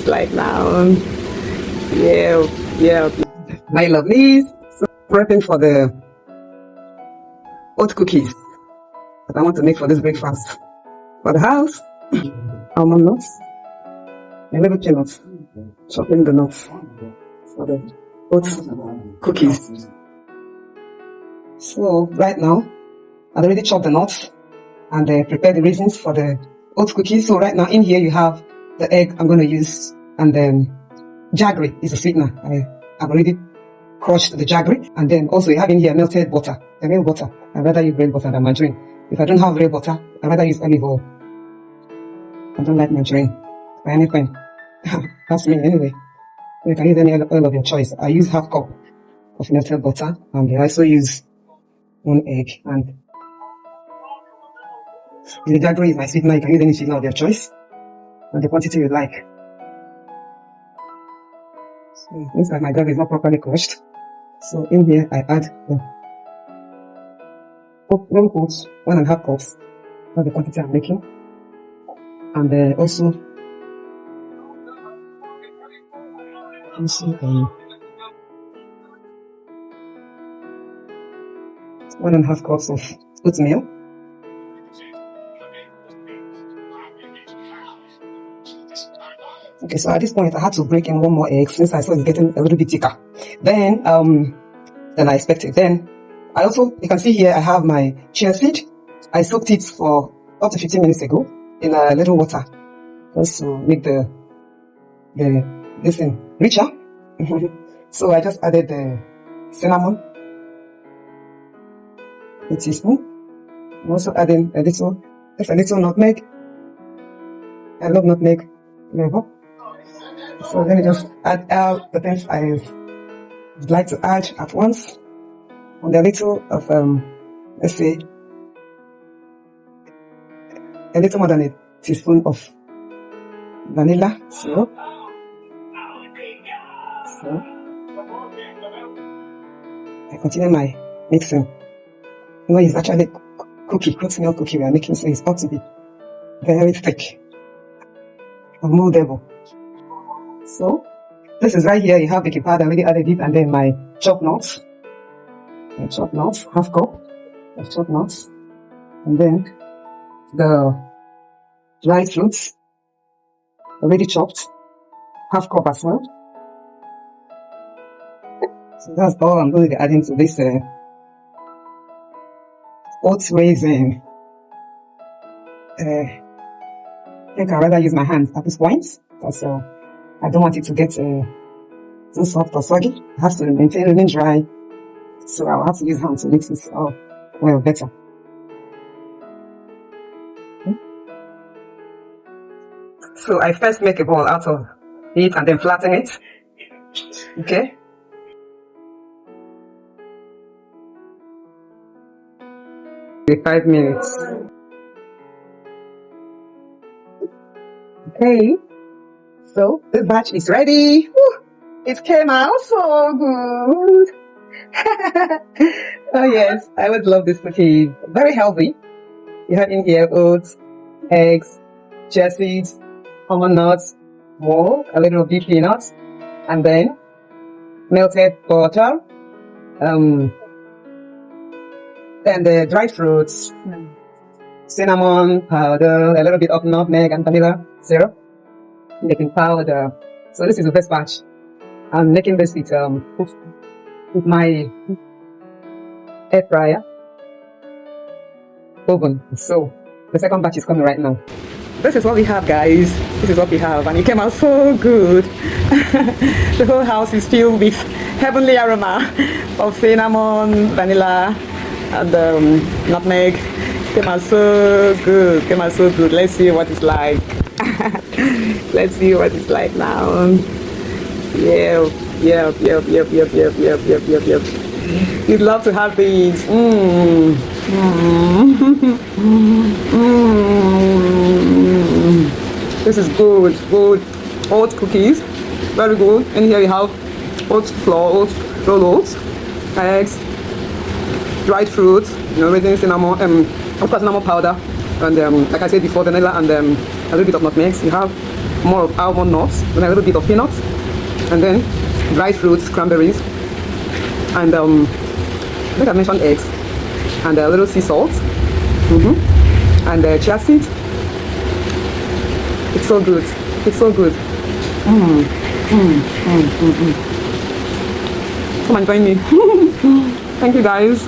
it's like now. Yeah, yeah. My lovelies, so prepping for the oat cookies that I want to make for this breakfast. For the house, almond nuts, a little peanuts, chopping the nuts for the oat cookies. So right now, I've already chopped the nuts and prepared the raisins for the oat cookies. So right now in here you have the egg I'm going to use, and then jaggery is a sweetener. I've already crushed the jaggery, and then also you have in here melted butter, the real butter. I'd rather use real butter than margarine. If I don't have real butter, I'd rather use olive oil. I don't like margarine or anything. That's me anyway. You can use any oil of your choice. I use half cup of melted butter, and I also use 1 egg, and the jaggery is my sweetener. You can use any sweetener of your choice and the quantity you like. So it looks like my jaggery is not properly crushed. So in here I add the 1.5 cups. That's the quantity I'm making. And also 1.5 cups of oatmeal. Okay, so at this point I had to break in 1 more egg since I saw it getting a little bit thicker than I expected. Then I also, you can see here I have my chia seed. I soaked it for up to 15 minutes ago in a little water just to make this thing richer. So I just added the cinnamon, a teaspoon. I'm also adding a little nutmeg. I love nutmeg flavor. So let me just add out the things I would like to add at once. And a little of, let's say, a little more than a teaspoon of vanilla syrup. So I continue my mixing. You know, it's actually oatmeal cookie we are making, so it's ought to be very thick and moldable. So this is right here. You have baking powder, I already added it, and then my chopped nuts. Half cup of chopped nuts, and then the dried fruits, already chopped, half cup as well. So that's all I'm going to be adding to this oats raisin. I think I'd rather use my hands at this point because I don't want it to get too soft or soggy. It has to remain dry, so I'll have to use hands to mix this all well better. So I first make a ball out of it and then flatten it. Okay. Wait 5 minutes. Okay. So this batch is ready. Whew. It came out so good. Oh yes, I would love this cookie. Very healthy. You have in here oats, eggs, chia seeds, almond nuts, more, a little beef peanuts, and then melted butter, and the dried fruits, cinnamon powder, a little bit of nutmeg and vanilla syrup, baking powder. So this is the first batch. I'm making this with my air fryer oven. So the second batch is coming right now. This is what we have, guys. This is what we have, and it came out so good. The whole house is filled with heavenly aroma of cinnamon, vanilla, and nutmeg. Came out so good. Came out so good. Let's see what it's like. Let's see what it's like now. Yep. You'd love to have these. This is good oat cookies, very good. And here we have oat flour, oat rolled oats, eggs, dried fruits, raisins, cinnamon, of course cinnamon powder, and like I said before, vanilla and a little bit of nutmeg. You have more of almond nuts, and a little bit of peanuts, and then dried fruits, cranberries, and I think I mentioned eggs, and a little sea salt, and chia seeds. It's so good. It's so good. Come and join me. Thank you, guys.